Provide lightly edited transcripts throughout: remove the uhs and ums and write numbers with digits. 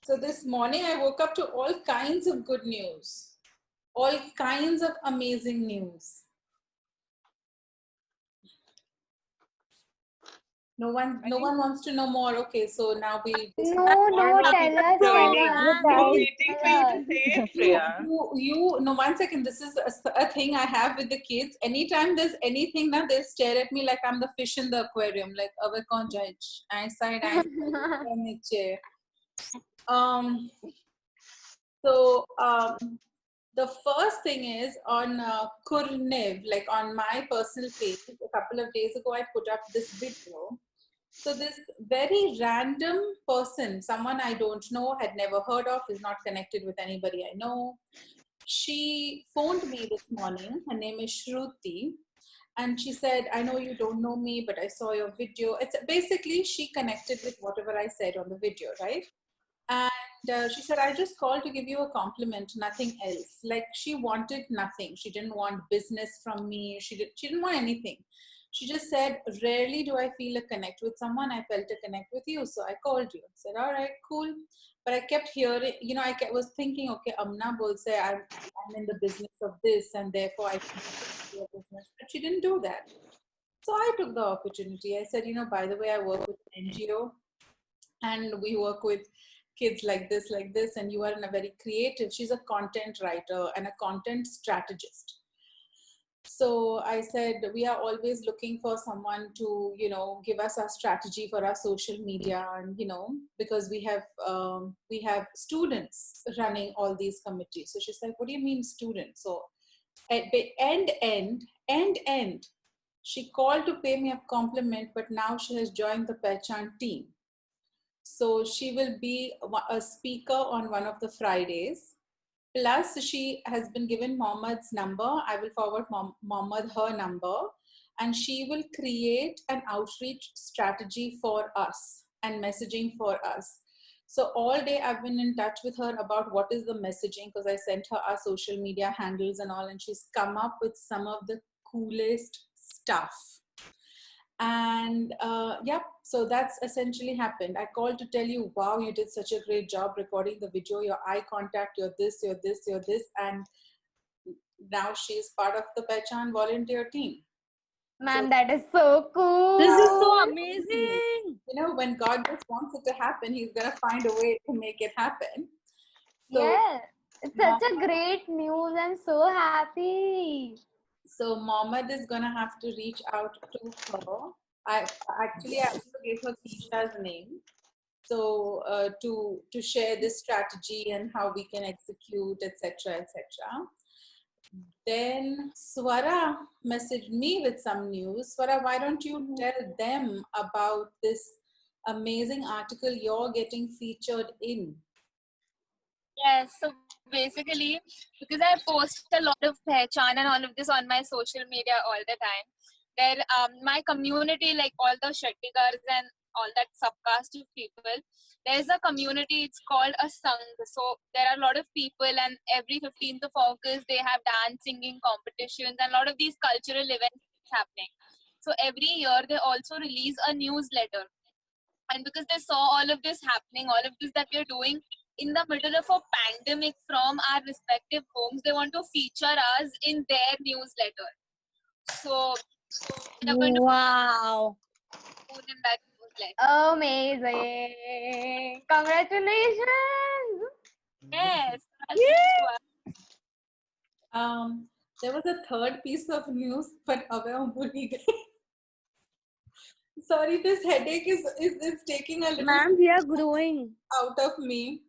So this morning I woke up to all kinds of good news, all kinds of amazing news. No one wants to know more. Okay, so now we just No, tell us. We're waiting for you to say it, Priya. no, 1 second. This is a thing I have with the kids. Anytime there's anything, now they stare at me like I'm the fish in the aquarium. Like, "Abe kaun judge? I side, I niche." So the first thing is on Kurnev, like on my personal page, a couple of days ago, I put up this video. So this very random person, someone I don't know, had never heard of, is not connected with anybody I know. She phoned me this morning. Her name is Shruti. And she said, "I know you don't know me, but I saw your video." It's basically, she connected with whatever I said on the video, right? And she said, "I just called to give you a compliment, nothing else." Like, she wanted nothing. She didn't want business from me. She didn't want anything. She just said, "Rarely do I feel a connect with someone. I felt a connect with you, so I called you." I said, "All right, cool." But I kept hearing, was thinking, okay, Amna will say, I'm in the business of this, and therefore I can do a business. But she didn't do that. So I took the opportunity. I said, "By the way, I work with an NGO, and we work with kids like this, and you are in a very creative." She's a content writer and a content strategist. So I said, "We are always looking for someone to, give us a strategy for our social media, and, because we have students running all these committees." So she's like, "What do you mean students?" So at the end, she called to pay me a compliment, but now she has joined the Pehchan team. So she will be a speaker on one of the Fridays. Plus, she has been given Mohammad's number. I will forward Mohammed her number, and she will create an outreach strategy for us and messaging for us. So all day I've been in touch with her about what is the messaging, because I sent her our social media handles and all, and she's come up with some of the coolest stuff. And so that's essentially happened. I called to tell you, wow, you did such a great job recording the video, your eye contact, you're this, and now she's part of the Pehchan volunteer team. Ma'am, that is so cool. This is so amazing. When God just wants it to happen, he's gonna find a way to make it happen. So, yeah, it's such a great news. I'm so happy. So Mohammed is gonna have to reach out to her. I also gave her Keisha's name. So to share this strategy and how we can execute, etc., etc. Then Swara messaged me with some news. Swara, why don't you tell them about this amazing article you're getting featured in? Yes, so basically, because I post a lot of Pehchan and all of this on my social media all the time, there my community, like all the Shettigars and all that subcaste of people, there's a community, it's called a Sangh. So there are a lot of people, and every 15th of August they have dance singing competitions and a lot of these cultural events happening. So every year they also release a newsletter. And because they saw all of this happening, all of this that we're doing in the middle of a pandemic from our respective homes, they want to feature us in their newsletter. So they're going to put in that newsletter. Amazing. Congratulations. Yes. There was a third piece of news, but sorry, this headache is taking a little. Ma'am, we are growing out of me.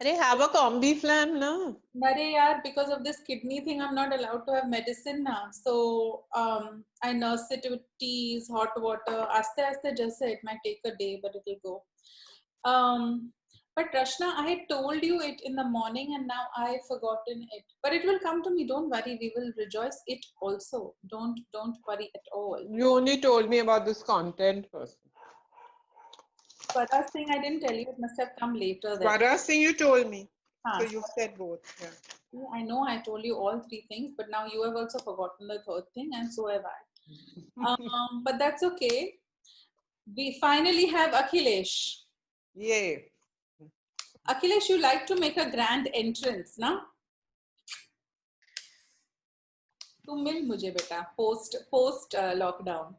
They have a combi flam now. Because of this kidney thing, I'm not allowed to have medicine now. So I nurse it with teas, hot water. Aste just say it might take a day, but it will go. But Rashna, I had told you it in the morning, and now I've forgotten it. But it will come to me. Don't worry. We will rejoice it also. Don't worry at all. You only told me about this content person. Swara's thing I didn't tell you. It must have come later. Swara's thing you told me. So you said both. Yeah. I know I told you all three things, but now you have also forgotten the third thing, and so have I. But that's okay. We finally have Akhilesh. Yay. Akhilesh, you like to make a grand entrance, na? Tu mil mujhe beta post lockdown.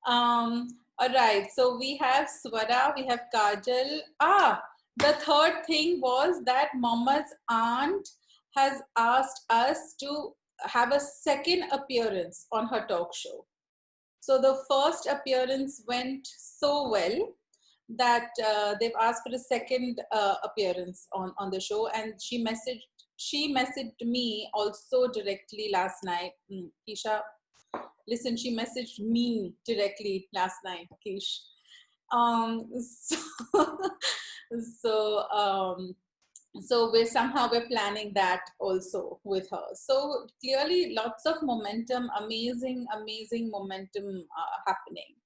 All right. So we have Swara, we have Kajal. The third thing was that Mama's aunt has asked us to have a second appearance on her talk show. So the first appearance went so well that they've asked for a second appearance on the show, and she messaged me also directly last night. Kisha, listen, she messaged me directly last night, Kish. So we're planning that also with her. So clearly lots of momentum, amazing momentum happening.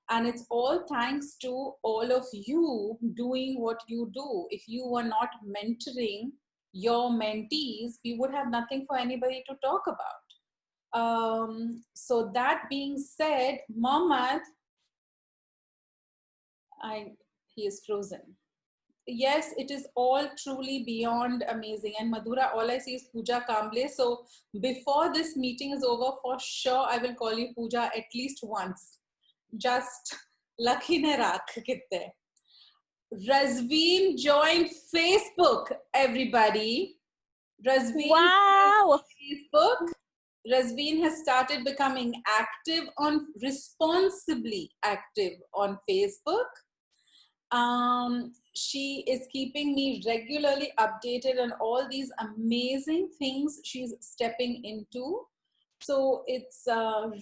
And it's all thanks to all of you doing what you do. If you were not mentoring your mentees, we would have nothing for anybody to talk about. So that being said, Mohammed, he is frozen. Yes, it is all truly beyond amazing. And Madhura, all I see is Pooja Kamble. So before this meeting is over, for sure, I will call you Pooja at least once. Just lucky ne rakh kitte. Razveen joined Facebook, everybody. Razveen Wow. Facebook. Razveen has started becoming responsibly active on Facebook. She is keeping me regularly updated on all these amazing things she's stepping into. So it's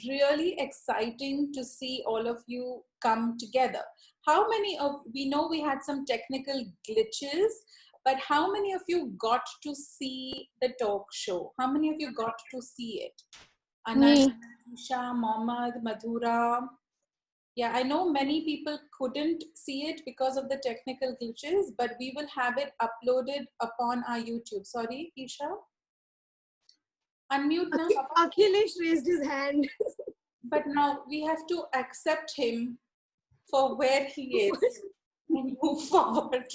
really exciting to see all of you come together. How many of, we know we had some technical glitches, but how many of you got to see the talk show? How many of you got to see it? Anand, Isha, Mohammed, Madhura. Yeah, I know many people couldn't see it because of the technical glitches, but we will have it uploaded upon our YouTube. Sorry, Isha? Unmute now. Akhilesh raised his hand. But now we have to accept him for where he is and move forward.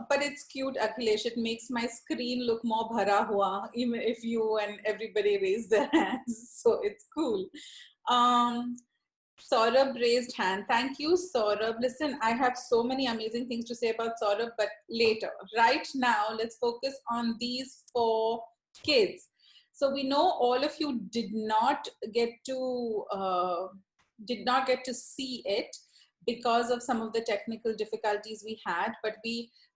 But it's cute, Akhilesh. It makes my screen look more bhara hua, even if you and everybody raise their hands. So it's cool. Saurabh raised hand. Thank you, Saurabh. Listen, I have so many amazing things to say about Saurabh, but later. Right now, let's focus on these 4 kids. So we know all of you did not get to see it because of some of the technical difficulties we had, but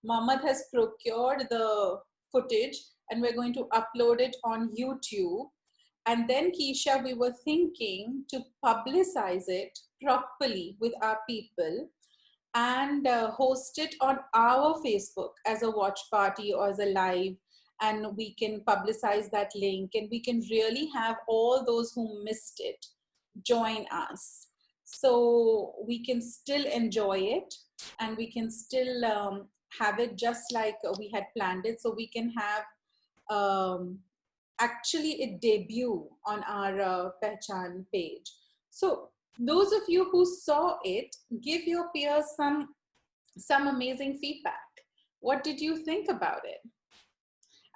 Mohammed has procured the footage and we're going to upload it on YouTube. And then, Keisha, we were thinking to publicize it properly with our people and host it on our Facebook as a watch party or as a live. And we can publicize that link and we can really have all those who missed it join us. So we can still enjoy it and we can still have it just like we had planned it. So we can have actually it debut on our Pehchan page. So those of you who saw it, give your peers some amazing feedback. What did you think about it?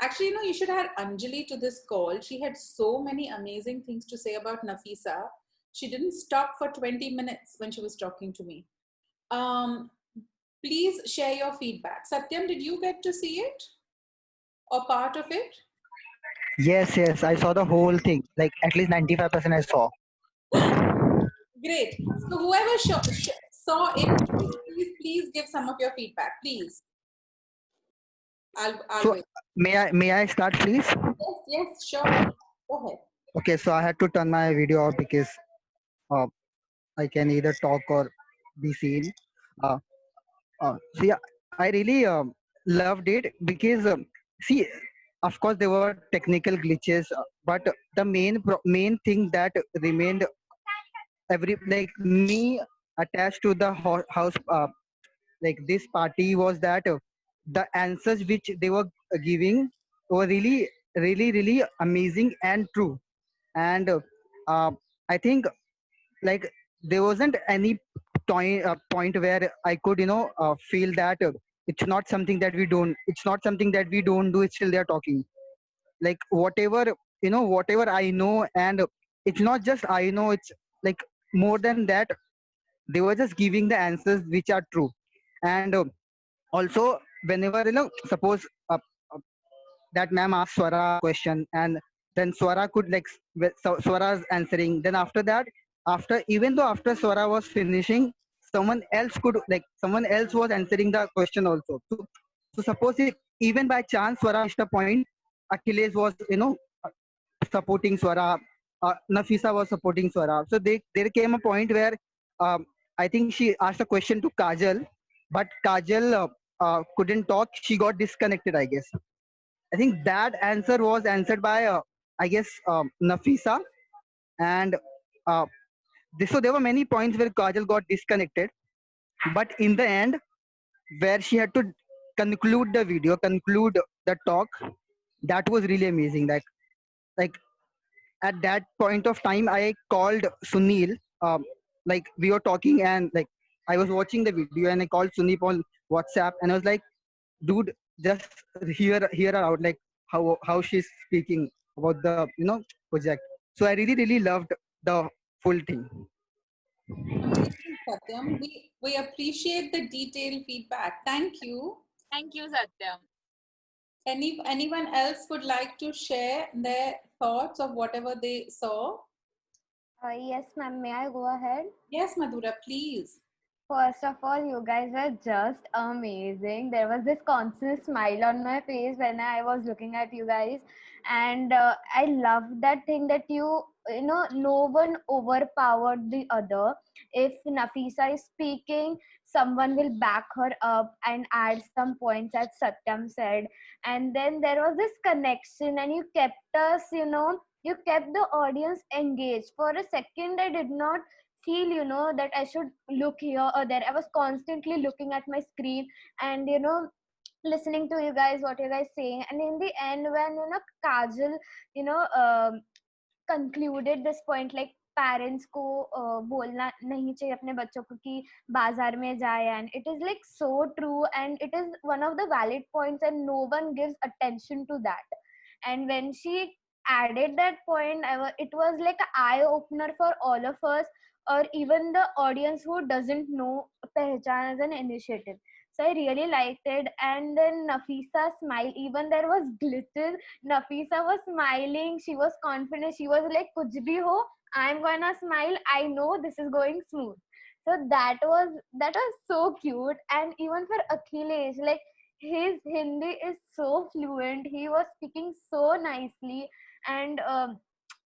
Actually, you should have had Anjali to this call. She had so many amazing things to say about Nafisa. She didn't stop for 20 minutes when she was talking to me. Please share your feedback. Satyam, did you get to see it or part of it? Yes, I saw the whole thing. Like at least 95% I saw. Great. So whoever saw it, please give some of your feedback, please. I'll So wait. may I start, please? Yes, sure. Go ahead. Okay, so I had to turn my video off because I can either talk or be seen. So yeah, I really loved it because see, of course there were technical glitches, but the main thing that remained like me attached to the house like this party was that the answers which they were giving were really amazing and true. And I think like there wasn't any point where I could, feel that it's not something that we don't. It's not something that we don't do. It's still they're talking. Like whatever I know, and it's not just I know. It's like more than that. They were just giving the answers which are true, and also whenever suppose that ma'am asked Swara question, and then Swara could Swara's answering. Then after that, even though after Swara was finishing, someone else was answering the question also. So suppose if, even by chance Swara missed a point, Achilles was supporting Swara, Nafisa was supporting Swara. So there came a point where I think she asked a question to Kajal, but Kajal couldn't talk. She got disconnected, I guess. I think that answer was answered by, I guess, Nafisa. And uh, so there were many points where Kajal got disconnected. But in the end, where she had to conclude the video, conclude the talk, that was really amazing. Like at that point of time, I called Sunil. Like we were talking, and like I was watching the video, and I called Sunil on WhatsApp, and I was like, dude, just hear her out, like how she's speaking about the project. So I really loved the full thing. Amazing, Satyam. We appreciate the detailed feedback. Thank you. Thank you, Satyam. Anyone else would like to share their thoughts of whatever they saw? Yes, ma'am. May I go ahead? Yes, Madhura, please. First of all, you guys were just amazing. There was this constant smile on my face when I was looking at you guys, and I love that thing that no one overpowered the other. If Nafisa is speaking, someone will back her up and add some points, as Satyam said. And then there was this connection, and you kept us, you kept the audience engaged. For a second, I did not feel that I should look here or there. I was constantly looking at my screen and listening to you guys, what you guys saying. And in the end, when Kajal you know concluded this point, like parents को बोलना नहीं चाहिए अपने बच्चों को कि बाजार में जाए, and it is like so true and it is one of the valid points and no one gives attention to that. And when she added that point, it was like an eye opener for all of us, or even the audience who doesn't know Pehchan as an initiative. So I really liked it. And then Nafisa smile, even there was glitches, Nafisa was smiling, she was confident, she was like kuch bhi ho, I'm gonna smile, I know this is going smooth. So that was so cute. And even for Akhilesh, like his Hindi is so fluent, he was speaking so nicely. And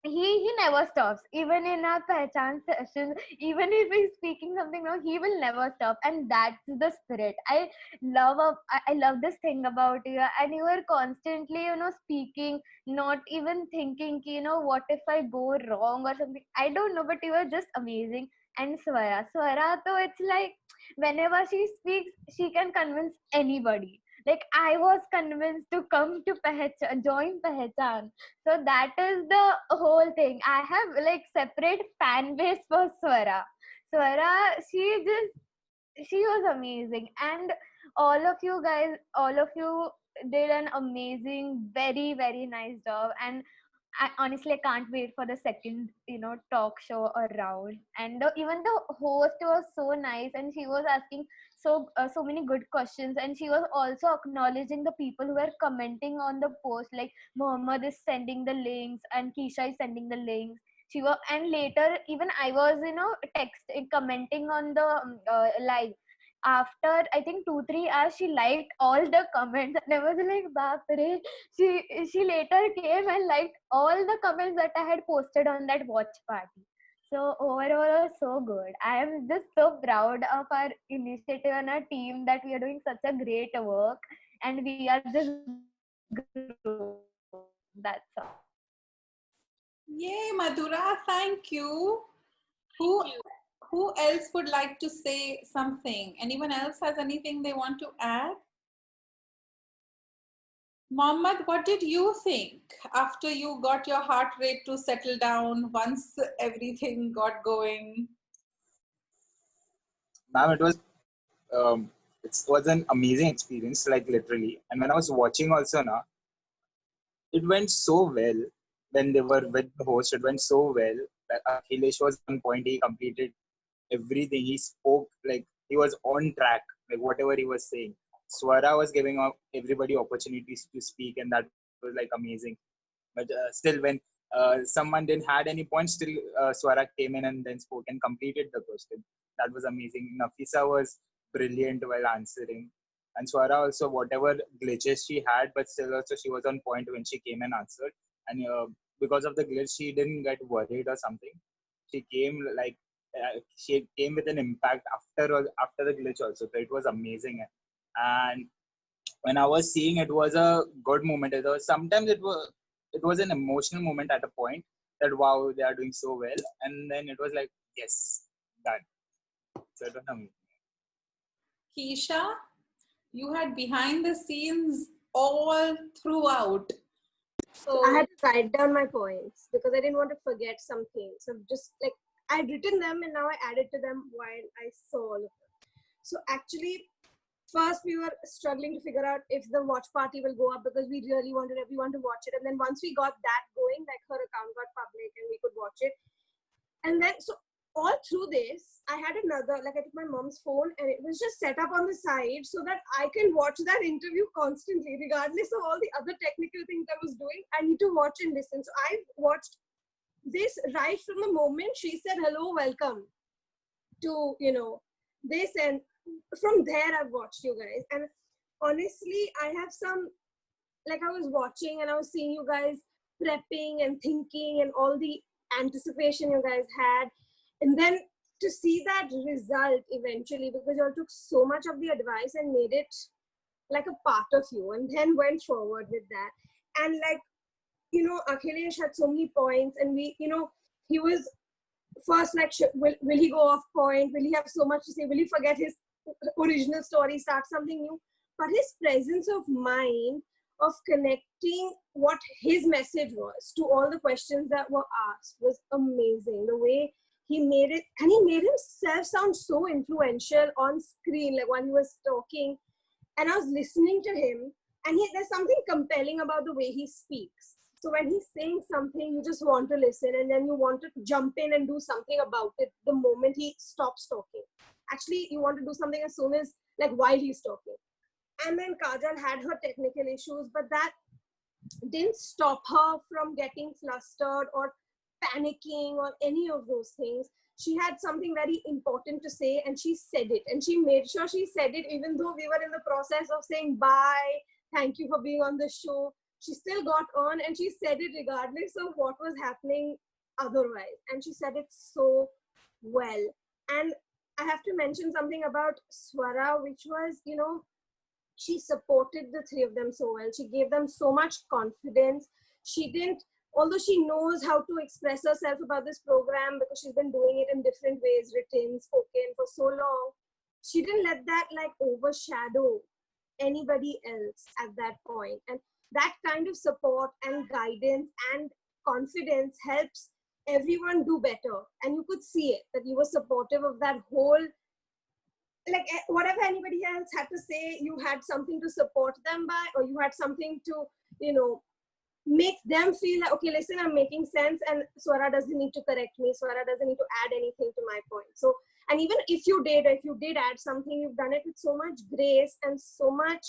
he never stops, even in our Pehchan sessions. Even if he's speaking something wrong, he will never stop, and that's the spirit. I love this thing about you. And you were constantly speaking, not even thinking what if I go wrong or something. I don't know, but you were just amazing. And Swara, so it's like whenever she speaks, she can convince anybody. Like I was convinced to come to join Pehchan. So that is the whole thing. I have like separate fan base for Swara. Swara, she was amazing. And all of you guys, all of you did an amazing, very, very nice job. And I honestly can't wait for the second, talk show or round. And even the host was so nice, and she was asking so many good questions, and she was also acknowledging the people who were commenting on the post, like Muhammad is sending the links and Keisha is sending the links. And later even I was commenting on the live. After I think 2-3 hours, she liked all the comments, and I was like, Bapre. She later came and liked all the comments that I had posted on that watch party. So overall, it was so good. I am just so proud of our initiative and our team that we are doing such a great work, and we are just growing. That's all. Yay, Madhura, thank you. Who else would like to say something? Anyone else has anything they want to add? Mohammed, what did you think after you got your heart rate to settle down once everything got going? Ma'am, it was an amazing experience, like literally. And when I was watching also now, it went so well when they were with the host. It went so well. Like Akhilesh was on point. He completed everything. He spoke like he was on track. Like whatever he was saying. Swara was giving up everybody opportunities to speak, and that was like amazing. But still, when someone didn't had any points, still Swara came in and then spoke and completed the question. That was amazing. Nafisa was brilliant while answering. And Swara also, whatever glitches she had, but still also she was on point when she came and answered. And because of the glitch, she didn't get worried or something. She came like she came with an impact after the glitch also. So it was amazing. And when I was seeing, it was a good moment. Sometimes it was an emotional moment at a point that wow, they are doing so well, and then it was like yes, done. So it was amazing. Keisha, you had behind the scenes all throughout. So I had to write down my points because I didn't want to forget something. So just like I'd written them and now I added to them while I saw all of them. So actually, first we were struggling to figure out if the watch party will go up because we really wanted everyone to watch it. And then once we got that going, like her account got public and we could watch it. And then so all through this, I had another, like I took my mom's phone and it was just set up on the side so that I can watch that interview constantly, regardless of all the other technical things I was doing. I need to watch and listen. So I watched this right from the moment she said, hello, welcome to, this. And from there, I've watched you guys. And honestly, I have some, like I was watching and I was seeing you guys prepping and thinking and all the anticipation you guys had. And then to see that result eventually, because you all took so much of the advice and made it like a part of you and then went forward with that. And like, Akhilesh had so many points and he was first like, will he go off point? Will he have so much to say? Will he forget his original story, start something new? But his presence of mind of connecting what his message was to all the questions that were asked was amazing. The way he made it, and he made himself sound so influential on screen, like when he was talking. And I was listening to him, and there's something compelling about the way he speaks. So when he's saying something, you just want to listen, and then you want to jump in and do something about it the moment he stops talking. Actually, you want to do something as soon as, like while he's talking. And then Kajal had her technical issues, but that didn't stop her from getting flustered or panicking or any of those things. She had something very important to say and she said it. And she made sure she said it even though we were in the process of saying bye, thank you for being on the show. She still got on and she said it regardless of what was happening otherwise. And she said it so well. And I have to mention something about Swara, which was, she supported the three of them so well. She gave them so much confidence. She didn't, although she knows how to express herself about this program because she's been doing it in different ways, written, spoken for so long, she didn't let that like overshadow anybody else at that point. And that kind of support and guidance and confidence helps everyone do better. And you could see it, that you were supportive of that whole, like whatever anybody else had to say, you had something to support them by, or you had something to, make them feel like, okay, listen, I'm making sense and Swara doesn't need to correct me. Swara doesn't need to add anything to my point. So, and even if you did add something, you've done it with so much grace and so much,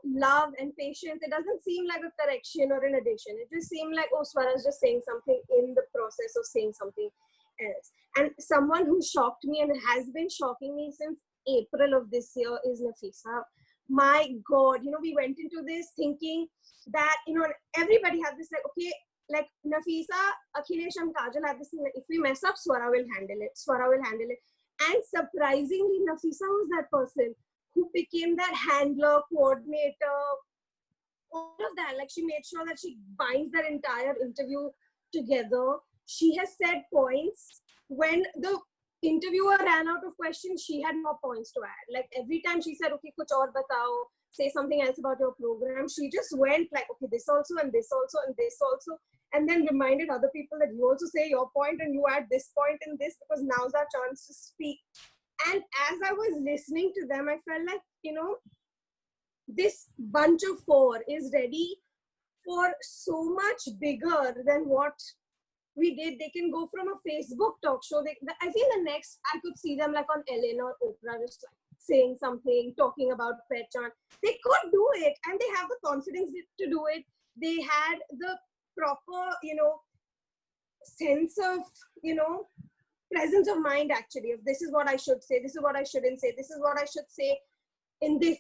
love and patience. It doesn't seem like a correction or an addition. It just seemed like, oh, Swara's just saying something in the process of saying something else. And someone who shocked me and has been shocking me since April of this year is Nafisa. My God, we went into this thinking that, everybody had this like, okay, like Nafisa, Akhilesh and Kajal had this thing, like, if we mess up, Swara will handle it. Swara will handle it. And surprisingly, Nafisa was that person who became that handler, coordinator, all of that. Like she made sure that she binds that entire interview together. She has said points. When the interviewer ran out of questions, she had more points to add. Like every time she said, okay, kuch aur batao, say something else about your program, she just went like, okay, this also and this also and this also, and then reminded other people that you also say your point and you add this point in this because now's our chance to speak. And as I was listening to them, I felt like, this bunch of four is ready for so much bigger than what we did. They can go from a Facebook talk show. I feel the next I could see them like on Ellen or Oprah, just like saying something, talking about Pehchan. They could do it, and they have the confidence to do it. They had the proper, sense of, presence of mind, actually, of this is what I should say, this is what I shouldn't say, this is what I should say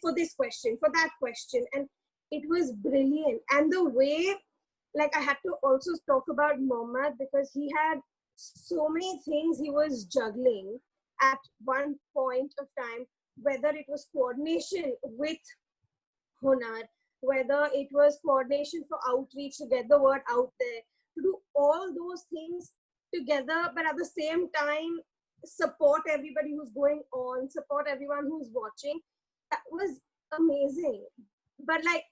for this question, for that question. And it was brilliant. And the way, like, I had to also talk about Mohammad, because he had so many things he was juggling at one point of time, whether it was coordination with Hunar, whether it was coordination for outreach to get the word out there, to do all those things together, but at the same time support everybody who's going on, support everyone who's watching. That was amazing. But like,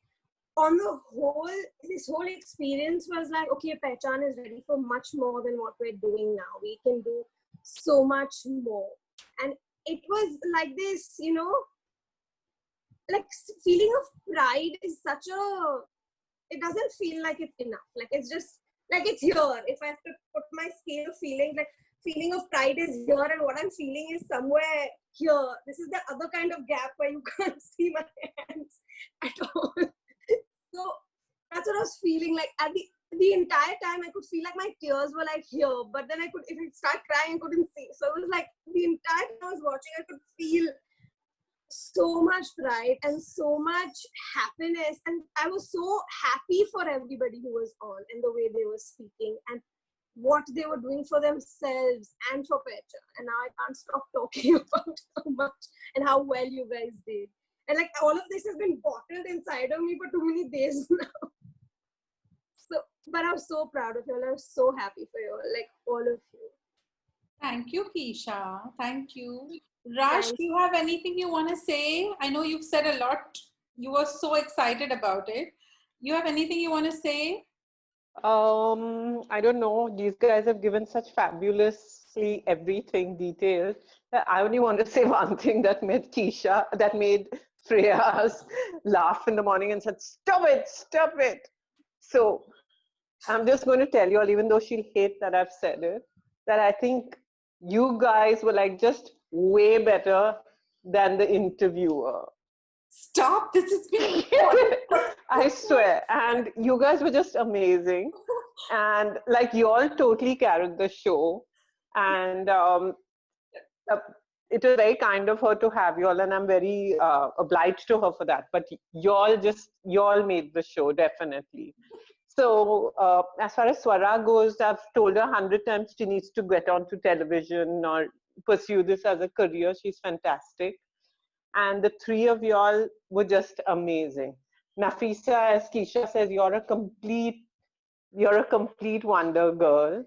on the whole, this whole experience was like, okay, Pehchan is ready for much more than what we're doing now. We can do so much more. And it was like this, like, feeling of pride is such a, it doesn't feel like it's enough. Like, it's just, like, it's here. If I have to put my scale of feeling, like, feeling of pride is here, and what I'm feeling is somewhere here. This is the other kind of gap where you can't see my hands at all. So that's what I was feeling like. At the entire time, I could feel like my tears were like here, but then if I start crying, I couldn't see. So it was like the entire time I was watching, I could feel so much pride and so much happiness. And I was so happy for everybody who was on, and the way they were speaking and what they were doing for themselves and for Pehchan. And now I can't stop talking about how much and how well you guys did. And like, all of this has been bottled inside of me for too many days now. So, but I'm so proud of you all. I'm so happy for you all, like all of you. Thank you, Keisha. Thank you. Raj, do you have anything you want to say? I know you've said a lot. You were so excited about it. You have anything you want to say? I don't know. These guys have given such fabulously everything detailed. I only want to say one thing that made Freya's laugh in the morning and said, "Stop it, stop it." So I'm just going to tell you all, even though she'll hate that I've said it, that I think you guys were like just way better than the interviewer. Stop, this is been I swear. And you guys were just amazing. And like, you all totally carried the show. And it was very kind of her to have you all, and I'm very obliged to her for that. But you all made the show, definitely. So as far as Swara goes, I've told her 100 times she needs to get onto television or pursue this as a career. She's fantastic. And the three of y'all were just amazing. Nafisa, as Keisha says, you're a complete wonder girl.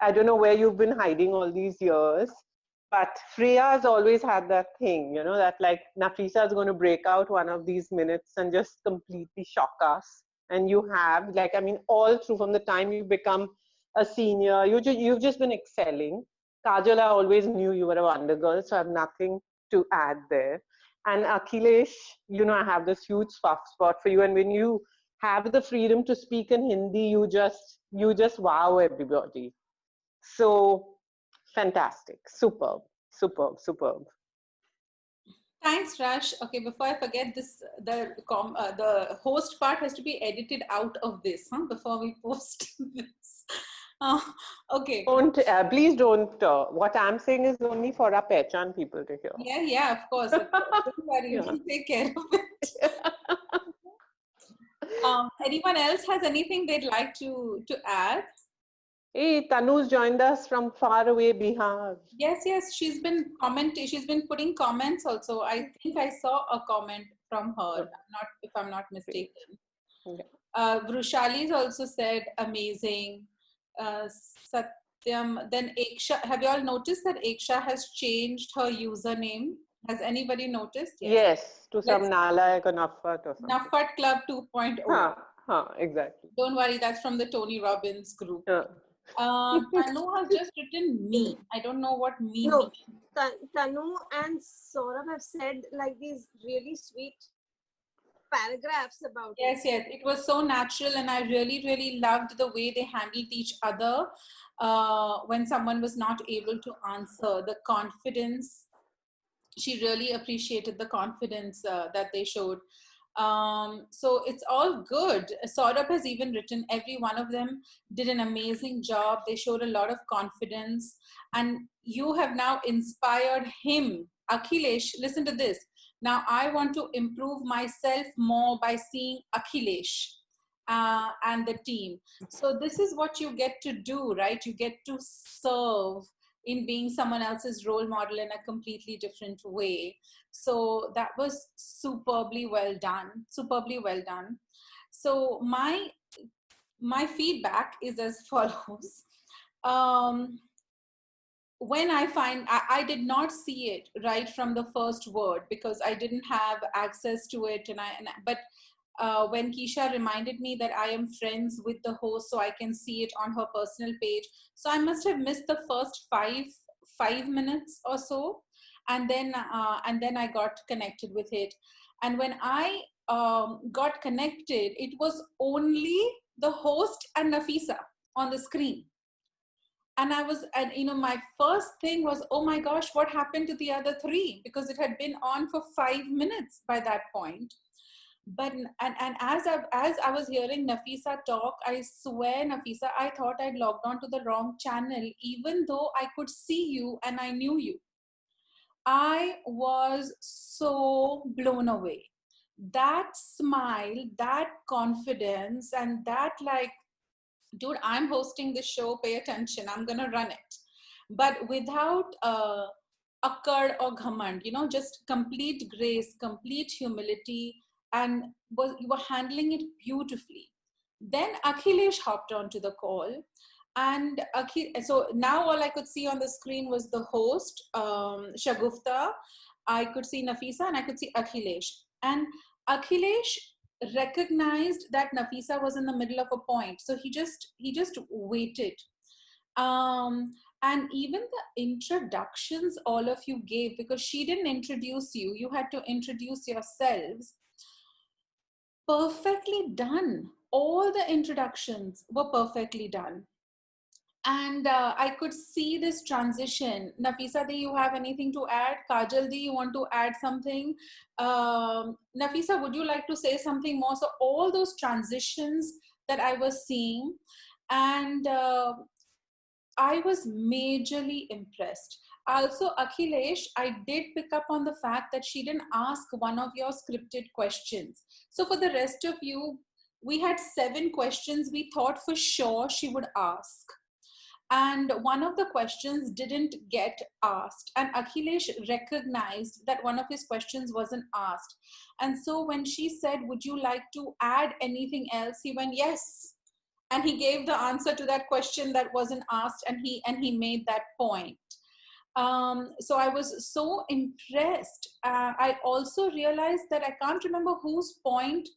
I don't know where you've been hiding all these years, but Freya has always had that thing, that like Nafisa is going to break out one of these minutes and just completely shock us. And you have, like, I mean, all through from the time you become a senior, you've just been excelling. Kajal, I always knew you were a wonder girl, so I have nothing to add there. And Akhilesh, I have this huge soft spot for you. And when you have the freedom to speak in Hindi, you just wow everybody. So fantastic, superb, superb, superb. Thanks, Raj. Okay, before I forget this, the host part has to be edited out of this, before we post this. Okay. Please don't. What I'm saying is only for our Pehchan people to hear. Yeah, of course. Don't worry, we'll take care of it. Anyone else has anything they'd like to add? Hey, Tanu's joined us from far away Bihar. Yes, she's been commenting. She's been putting comments also. I think I saw a comment from her, if I'm not mistaken. Vrushali's also said amazing. Satyam, then Eksha. Have you all noticed that Eksha has changed her username? Has anybody noticed? Yes, to some Nalayak or Naffat or something. Naffat Club 2.0. Exactly. Don't worry, that's from the Tony Robbins group. Tanu has just written me. I don't know what me No, means. Tanu and Saurabh have said like these really sweet paragraphs about Yes, it. yes. It was so natural, and I really, really loved the way they handled each other when someone was not able to answer. The confidence, she really appreciated the confidence that they showed. So it's all good. Saurabh has even written, every one of them did an amazing job. They showed a lot of confidence, and you have now inspired him. Akhilesh, listen to this. Now I want to improve myself more by seeing Akhilesh and the team. So this is what you get to do, right? You get to serve in being someone else's role model in a completely different way. So that was superbly well done, superbly well done. So my feedback is as follows. um, when I did not see it right from the first word because I didn't have access to it, but when Keisha reminded me that I am friends with the host, so I can see it on her personal page. So I must have missed the first 5 minutes or so, and then I got connected with it. And when I got connected, it was only the host and Nafisa on the screen. And my first thing was, oh my gosh, what happened to the other three? Because it had been on for 5 minutes by that point. But and as I was hearing Nafisa talk, I swear, Nafisa, I thought I'd logged on to the wrong channel, even though I could see you and I knew you. I was so blown away. That smile, that confidence, and that, like, dude, I'm hosting this show, pay attention, I'm gonna run it. But without akkad or ghamand, just complete grace, complete humility, and you were handling it beautifully. Then Akhilesh hopped onto the call, and so now all I could see on the screen was the host, Shagufta. I could see Nafisa, and I could see Akhilesh. And Akhilesh recognized that Nafisa was in the middle of a point, so he just waited. And even the introductions all of you gave, because she didn't introduce you, you had to introduce yourselves. Perfectly done. All the introductions were perfectly done. And I could see this transition. Nafisa Di, you have anything to add? Kajal Di, you want to add something? Nafisa, would you like to say something more? So all those transitions that I was seeing, and I was majorly impressed. Also, Akhilesh, I did pick up on the fact that she didn't ask one of your scripted questions. So for the rest of you, we had 7 questions we thought for sure she would ask. And one of the questions didn't get asked, and Akhilesh recognized that one of his questions wasn't asked. And so when she said, would you like to add anything else, he went, yes. And he gave the answer to that question that wasn't asked, and he made that point. So I was so impressed. I also realized that I can't remember whose point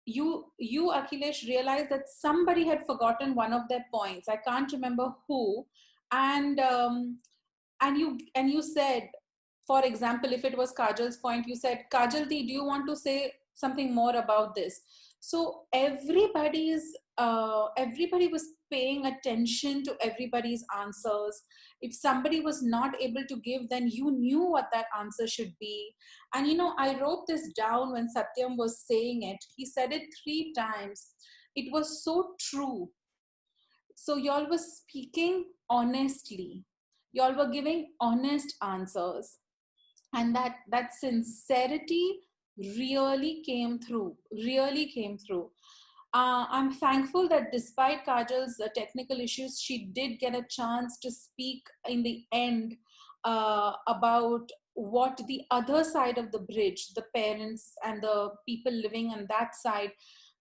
you Akhilesh realized that somebody had forgotten one of their points. I can't remember who. And you said, for example, if it was Kajal's point, you said, Kajal Di, do you want to say something more about this? So everybody was paying attention to everybody's answers. If somebody was not able to give, then you knew what that answer should be. And I wrote this down when Satyam was saying it. He said it 3 times. It was so true. So y'all were speaking honestly. Y'all were giving honest answers. And that sincerity really came through, really came through. I'm thankful that despite Kajal's technical issues, she did get a chance to speak in the end about what the other side of the bridge, the parents and the people living on that side,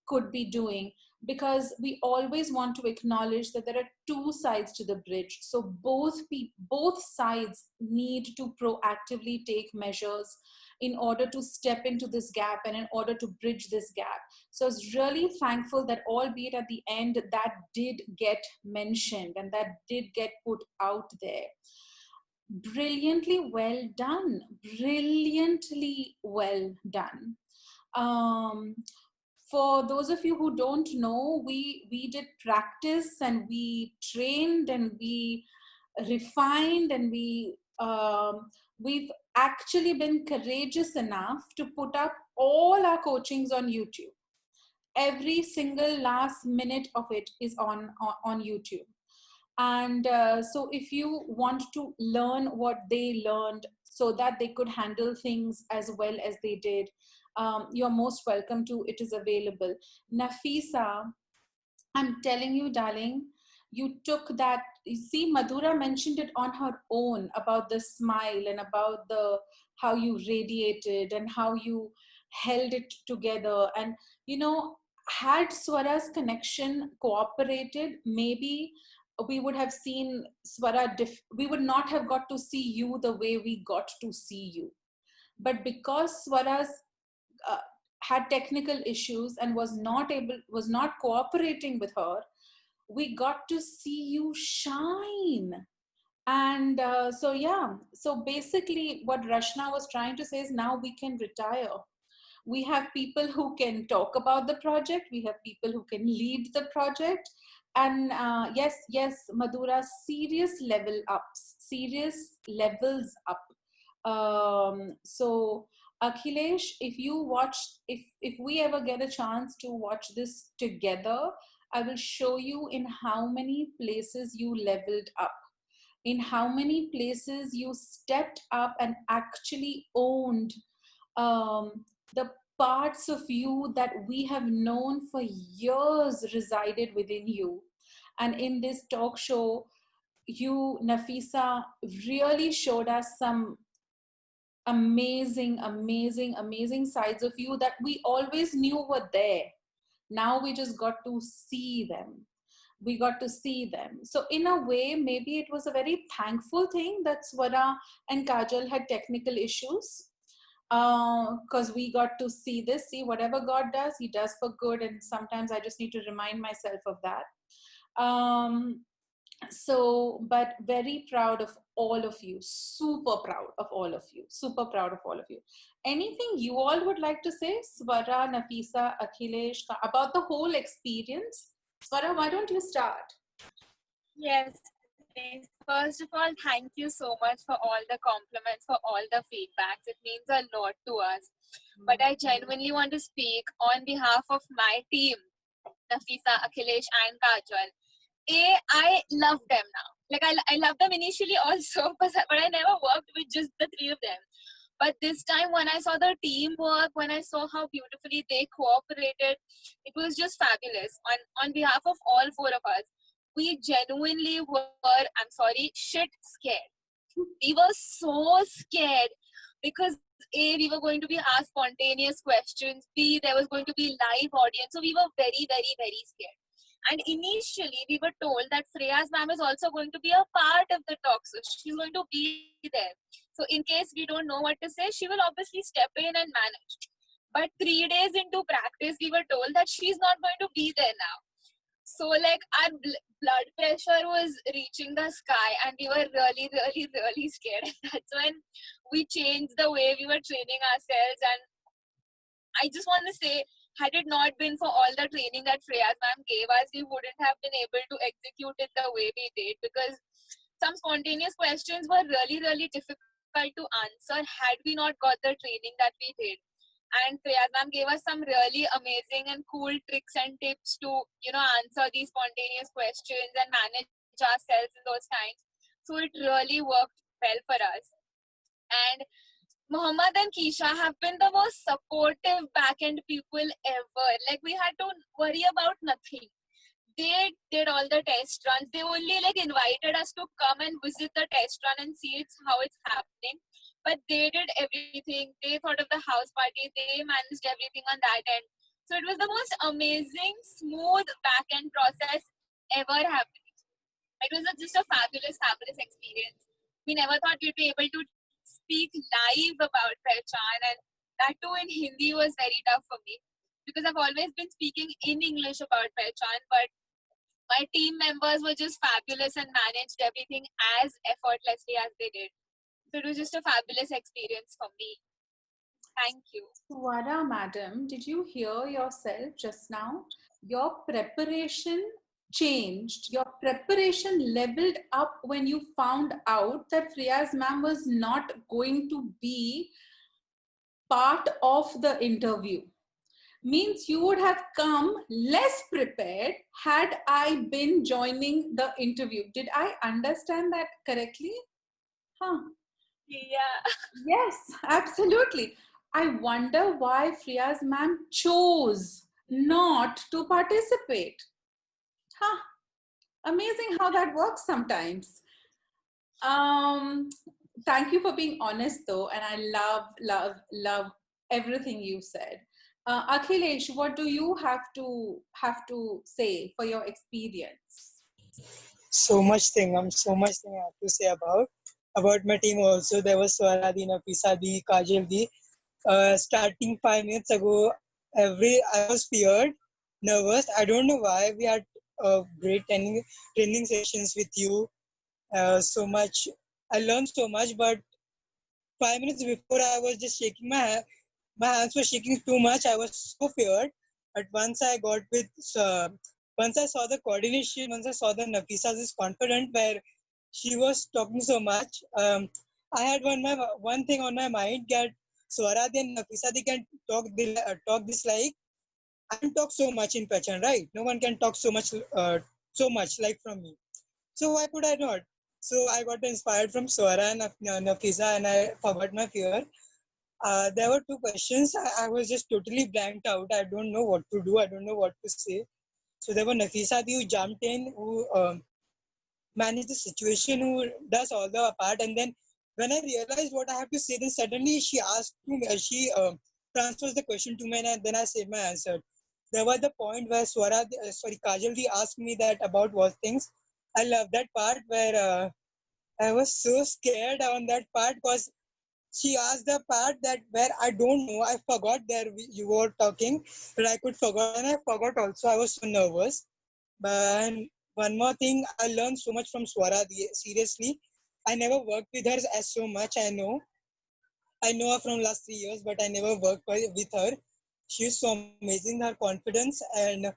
could be doing. because we always want to acknowledge that there are two sides to the bridge. So both sides need to proactively take measures in order to step into this gap and in order to bridge this gap. So I was really thankful that, albeit at the end, that did get mentioned and that did get put out there. Brilliantly well done. Brilliantly well done. For those of you who don't know, we did practice and we trained and we refined and we've actually been courageous enough to put up all our coachings on YouTube. Every single last minute of it is on YouTube. And so if you want to learn what they learned so that they could handle things as well as they did, you're most welcome to. It is available. Nafisa, I'm telling you, darling, you took that. You see, Madhura mentioned it on her own about the smile and about how you radiated and how you held it together. And, you know, had Swara's connection cooperated, maybe we would have seen Swara, we would not have got to see you the way we got to see you. But because Swara's had technical issues and was not cooperating with her, we got to see you shine. And so yeah, so basically what Rashna was trying to say is, now we can retire. We have people who can talk about the project, we have people who can lead the project. And yes, Madhura, serious levels up. So Akhilesh, if we ever get a chance to watch this together, I will show you in how many places you leveled up, in how many places you stepped up and actually owned the parts of you that we have known for years resided within you. And in this talk show, you, Nafisa, really showed us some amazing sides of you that we always knew were there. Now we just got to see them. So in a way, maybe it was a very thankful thing that Swara and Kajal had technical issues, because we got to see this. See, whatever God does, he does for good, and sometimes I just need to remind myself of that. So, but very proud of all of you, super proud of all of you. Anything you all would like to say, Swara, Nafisa, Akhilesh, about the whole experience? Swara, why don't you start? Yes. First of all, thank you so much for all the compliments, for all the feedbacks. It means a lot to us. But I genuinely want to speak on behalf of my team, Nafisa, Akhilesh, and Kajal. I love them now. Like, I love them initially also, but I never worked with just the three of them. But this time when I saw the teamwork, when I saw how beautifully they cooperated, it was just fabulous. On behalf of all four of us, we genuinely were, I'm sorry, shit scared. We were so scared because A, we were going to be asked spontaneous questions. B, there was going to be live audience. So we were very, very, very scared. And initially, we were told that Freya's ma'am is also going to be a part of the talk. So she's going to be there. So in case we don't know what to say, she will obviously step in and manage. But 3 days into practice, we were told that she's not going to be there now. So like our blood pressure was reaching the sky and we were really, really, really scared. And that's when we changed the way we were training ourselves. And I just want to say, had it not been for all the training that Freya's ma'am gave us, we wouldn't have been able to execute it the way we did, because some spontaneous questions were really, really difficult to answer had we not got the training that we did. And Freya's ma'am gave us some really amazing and cool tricks and tips to, answer these spontaneous questions and manage ourselves in those times. So it really worked well for us. And Mohammed and Keisha have been the most supportive back-end people ever. Like, we had to worry about nothing. They did all the test runs. They only invited us to come and visit the test run and see how it's happening. But they did everything. They thought of the house party. They managed everything on that end. So it was the most amazing, smooth back-end process ever happening. It was just a fabulous, fabulous experience. We never thought we'd be able to speak live about Pehchan, and that too in Hindi was very tough for me because I've always been speaking in English about Pehchan, but my team members were just fabulous and managed everything as effortlessly as they did. So it was just a fabulous experience for me. Thank you. Swara, madam, did you hear yourself just now? Your preparation changed. Your preparation leveled up when you found out that Friyaz ma'am was not going to be part of the interview. Means you would have come less prepared had I been joining the interview. Did I understand that correctly? Huh. Yeah. Yes, absolutely. I wonder why Friyaz ma'am chose not to participate. Huh. Amazing how that works sometimes. Thank you for being honest though, and I love everything you said. Akhilesh, what do you have to say for your experience? So much thing I have to say about my team also. There was Swaradi, Nafisa Di, Kajal Di. Starting 5 minutes ago, I was feared, nervous. I don't know why. We had great training sessions with you. So much. I learned so much, but 5 minutes before I was just shaking my hands were shaking too much. I was so feared. But once I saw the coordination, once I saw the Nafisa is confident where she was talking so much. I had one thing on my mind that Swaradi and Nafisa they can talk this like I can talk so much in Pehchan, right? No one can talk so much like from me. So why could I not? So I got inspired from Swara and Nafisa, and I forgot my fear. There were two questions. I was just totally blanked out. I don't know what to do. I don't know what to say. So there were Nafisa who jumped in, who managed the situation, who does all the part. And then when I realized what I have to say, then suddenly she transfers the question to me, and then I said my answer. There was the point where Kajal asked me that about what things. I love that part where I was so scared on that part because she asked the part that where I don't know. I forgot you were talking, but I could forget, and I forgot also. I was so nervous. But one more thing, I learned so much from Swara. Seriously, I never worked with her as so much. I know her from last 3 years, but I never worked with her. She is so amazing. Her confidence and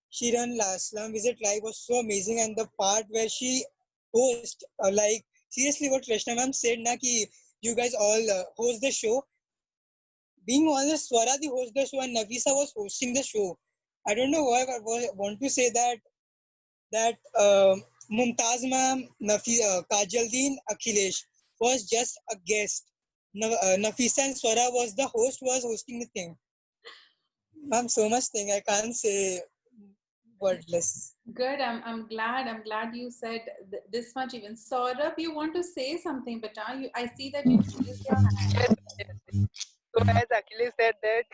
she ran Slum Visit Live was so amazing, and the part where she host like seriously what Krishna ma'am said na ki you guys all host the show. Being honest, Swara the host the show and Nafisa was hosting the show. I don't know why I want to say that Mumtaz ma'am, Kajal Deen, Akhilesh was just a guest. Nafisa and Swara was the host, was hosting the thing. Ma'am, so much thing I can't say wordless. Good. I'm glad you said this much. Even Saurabh, you want to say something, beta? I see that you raised your hand. Yes, yes. So as Achilles said that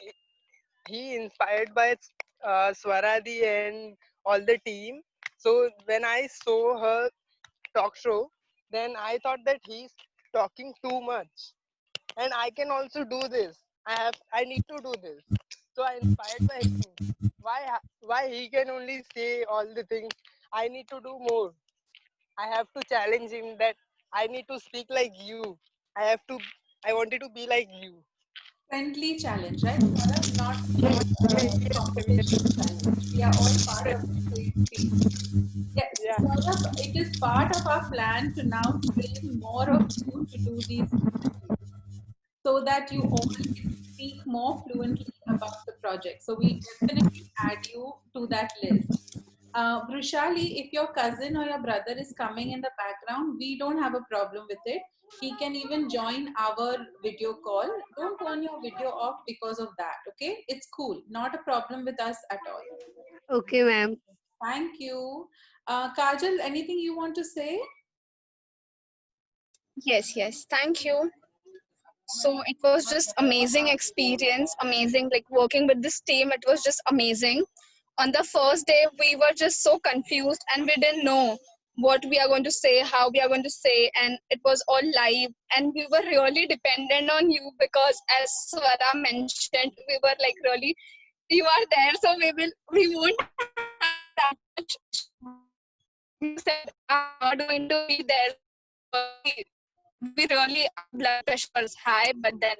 he inspired by Swaradi and all the team. So when I saw her talk show, then I thought that he's talking too much, and I can also do this. I need to do this. So I inspired by him. Why he can only say all the things? I need to do more. I have to challenge him that I need to speak like you. I have to. I wanted to be like you. Friendly challenge, right? Saurabh, not competition challenge. We are all part of the same team. Yes, Yeah. Saurabh, it is part of our plan to now train more of you to do these interviews so that you all can speak more fluently about the project. So we definitely add you to that list. Brushali, if your cousin or your brother is coming in the background, we don't have a problem with it. He can even join our video call. Don't turn your video off because of that, okay? It's cool. Not a problem with us at all. Okay, ma'am. Thank you. Kajal, anything you want to say? Yes, yes. Thank you. So it was just amazing experience, amazing, like working with this team. It was just amazing. On the first day, we were just so confused and we didn't know what we are going to say, how we are going to say, and it was all live. And we were really dependent on you because, as Swara mentioned, we were like really, you are there, so we won't have that much. You said, I'm not going to be there. We really, our blood pressure was high, but then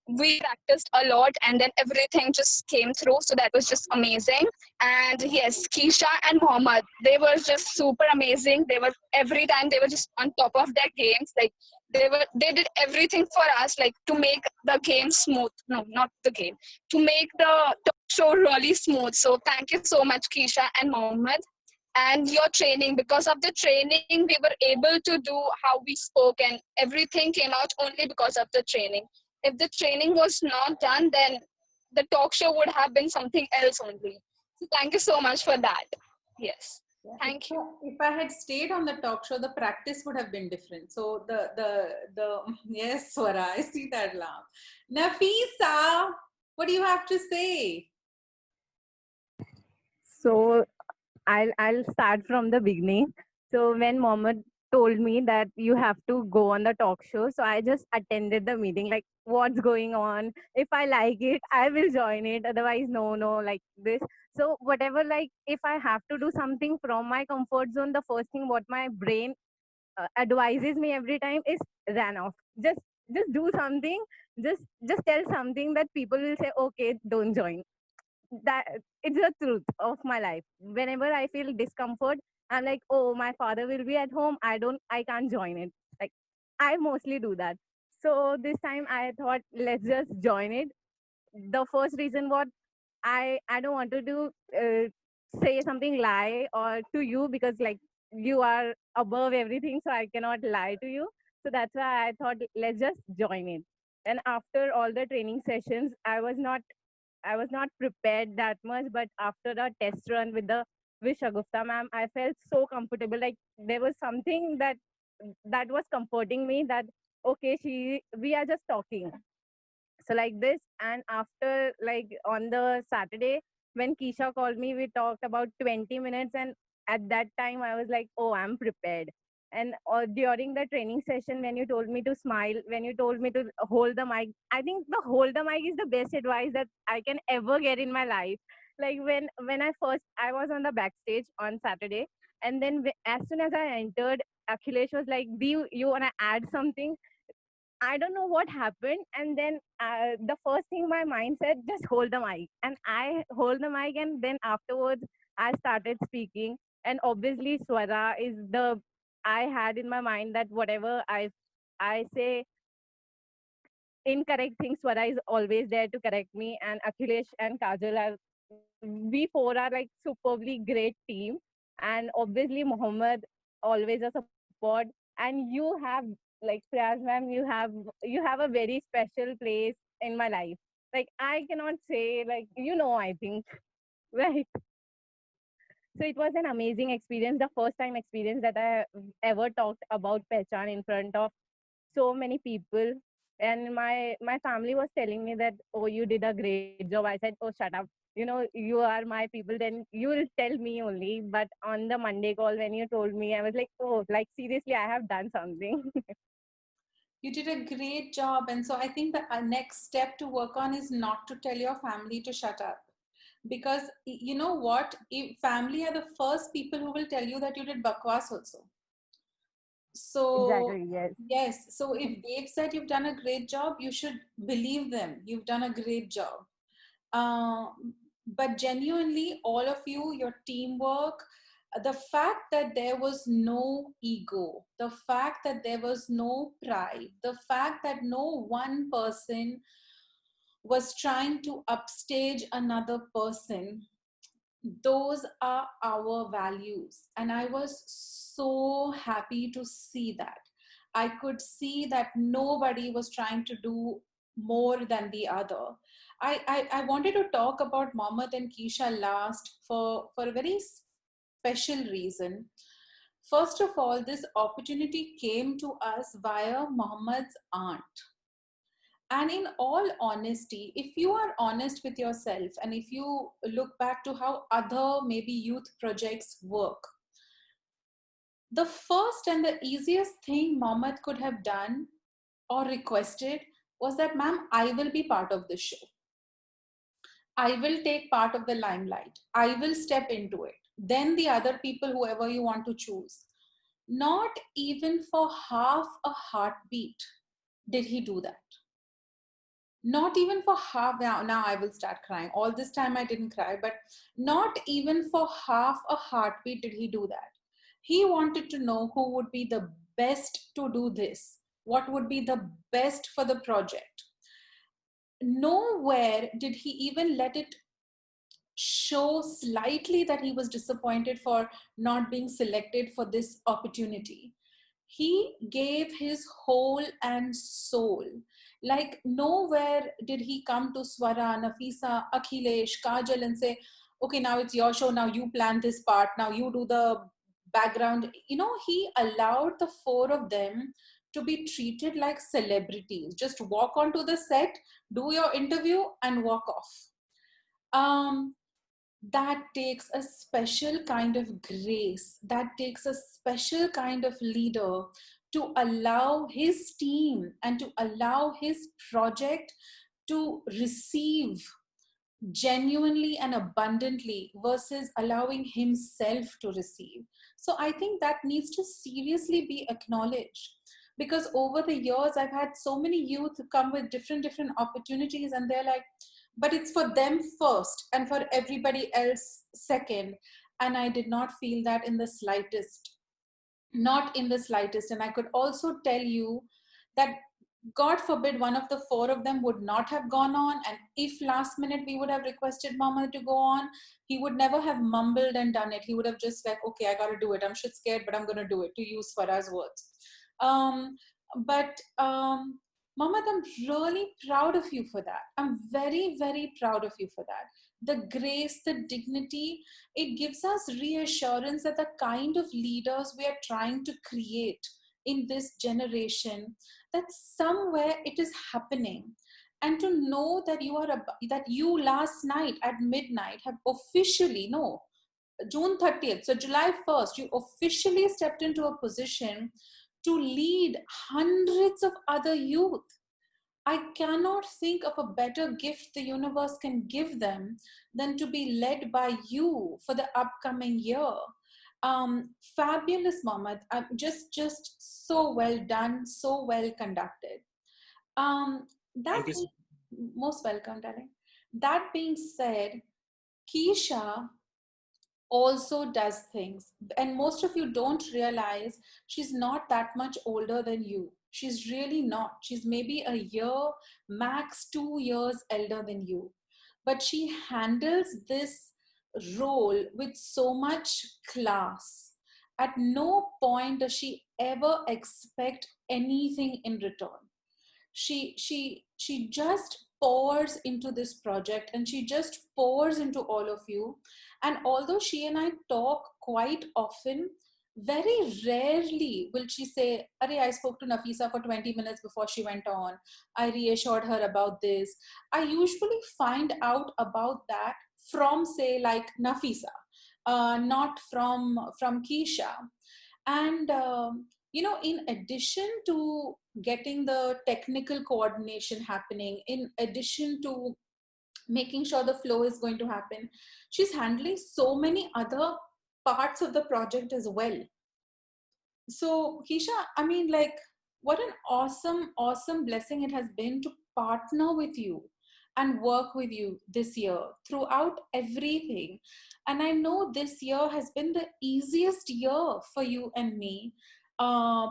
we practiced a lot and then everything just came through. So that was just amazing. And yes, Keisha and Mohammed, they were just super amazing. They were every time they were just on top of their games. Like they did everything for us, like to make the game smooth. No, not the game. To make the talk show really smooth. So thank you so much, Keisha and Mohammed. And your training, because of the training we were able to do how we spoke, and everything came out only because of the training. If the training was not done, then the talk show would have been something else only. So thank you so much for that. Yes, Yeah, thank you. if I had stayed on the talk show, the practice would have been different. So the yes, Swara, I see that laugh. Nafisa, what do you have to say? So I'll start from the beginning. So when Mohammed told me that you have to go on the talk show, so I just attended the meeting, like what's going on. If I like it, I will join it. Otherwise, no, like this. So whatever, like if I have to do something from my comfort zone, the first thing what my brain advises me every time is ran off. Just do something. Just tell something that people will say, okay, don't join. That it's the truth of my life. Whenever I feel discomfort, I'm like, oh, my father will be at home, I can't join it. Like I mostly do that. So this time I thought, let's just join it. The first reason what I don't want to do, say something lie or to you, because like you are above everything, so I cannot lie to you. So that's why I thought, let's just join it. And after all the training sessions, I was not prepared that much, but after the test run with Shagufta ma'am, I felt so comfortable. Like there was something that was comforting me, that okay, we are just talking. So like this, and after, like on the Saturday when Keisha called me, we talked about 20 minutes, and at that time I was like, oh, I'm prepared. And during the training session, when you told me to smile, when you told me to hold the mic, I think the hold the mic is the best advice that I can ever get in my life. Like when I was on the backstage on Saturday, and then as soon as I entered, Akhilesh was like, do you want to add something? I don't know what happened. And then the first thing my mind said, just hold the mic. And I hold the mic, and then afterwards, I started speaking. And obviously, Swara is I had in my mind that whatever I say incorrect things, Swara is always there to correct me. And Akhilesh and Kajal we four are like superbly great team. And obviously, Mohammed, always a support. And you have, like Priyaz ma'am, you have a very special place in my life. Like I cannot say, like, I think right. So it was an amazing experience, the first time experience that I ever talked about Pehchan in front of so many people. And my family was telling me that, oh, you did a great job. I said, oh, shut up. You are my people, then you will tell me only. But on the Monday call, when you told me, I was like, oh, like seriously, I have done something. You did a great job. And so I think the next step to work on is not to tell your family to shut up. Because you know what? If family are the first people who will tell you that you did bakwas also. So, Exactly, yes. yes. So if they've said you've done a great job, you should believe them. You've done a great job. Uh, but genuinely, all of you, your teamwork, the fact that there was no ego, the fact that there was no pride, the fact that no one person was trying to upstage another person, those are our values. And I was so happy to see that. I could see that nobody was trying to do more than the other. I wanted to talk about Mohammed and Keisha last for a very special reason. First of all, this opportunity came to us via Mohammed's aunt. And in all honesty, if you are honest with yourself and if you look back to how other maybe youth projects work, the first and the easiest thing Mohammed could have done or requested was that, ma'am, I will be part of this show. I will take part of the limelight. I will step into it. Then the other people, whoever you want to choose. Not even for half a heartbeat did he do that. Not even for half. Now I will start crying. All this time I didn't cry, but not even for half a heartbeat did he do that. He wanted to know who would be the best to do this, what would be the best for the project. Nowhere did he even let it show slightly that he was disappointed for not being selected for this opportunity. He gave his whole and soul. Like nowhere did he come to Swara, Nafisa, Akhilesh, Kajal and say, okay, now it's your show, now you plan this part, now you do the background. You know, he allowed the four of them to be treated like celebrities. Just walk onto the set, do your interview and walk off. That takes a special kind of grace, that takes a special kind of leader to allow his team and to allow his project to receive genuinely and abundantly versus allowing himself to receive. So I think that needs to seriously be acknowledged, because over the years I've had so many youth come with different opportunities and they're like, but it's for them first and for everybody else second. And I did not feel that in the slightest, not in the slightest. And I could also tell you that God forbid one of the four of them would not have gone on, and if last minute we would have requested Mohammed to go on, he would never have mumbled and done it. He would have just like, okay, I got to do it, I'm shit scared but I'm going to do it, to use Farah's words. Mohammed, I'm really proud of you for that. I'm very, very proud of you for that. The grace, the dignity, it gives us reassurance that the kind of leaders we are trying to create in this generation, that somewhere it is happening. And to know that that you last night at midnight have officially, no, June 30th, so July 1st, you officially stepped into a position to lead hundreds of other youth. I cannot think of a better gift the universe can give them than to be led by you for the upcoming year. Fabulous, Mohammed. Just so well done, so well conducted. That Thank you. most welcome, darling. That being said, Keisha also does things, and most of you don't realize she's not that much older than you. She's really not. She's maybe a year, max 2 years elder than you, but she handles this role with so much class. At no point does she ever expect anything in return. She just pours into this project, and she just pours into all of you. And although she and I talk quite often, very rarely will she say, Arey, I spoke to Nafisa for 20 minutes before she went on, I reassured her about this. I usually find out about that from, say, like Nafisa, not from Keisha. And you know, in addition to getting the technical coordination happening, in addition to making sure the flow is going to happen, she's handling so many other parts of the project as well. So Keisha, I mean, like, what an awesome blessing it has been to partner with you and work with you this year throughout everything. And I know this year has been the easiest year for you and me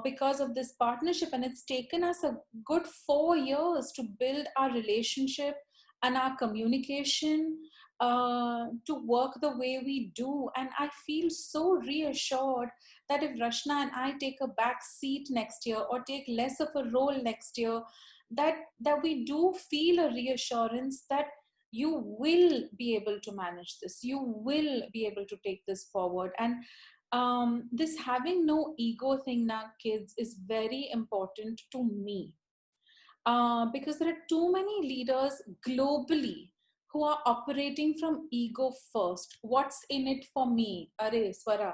because of this partnership. And it's taken us a good 4 years to build our relationship and our communication to work the way we do. And I feel so reassured that if Rashna and I take a back seat next year or take less of a role next year, that we do feel a reassurance that you will be able to manage this, you will be able to take this forward. And this having no ego thing now, kids, is very important to me. because there are too many leaders globally who are operating from ego first. What's in it for me? Are Swara,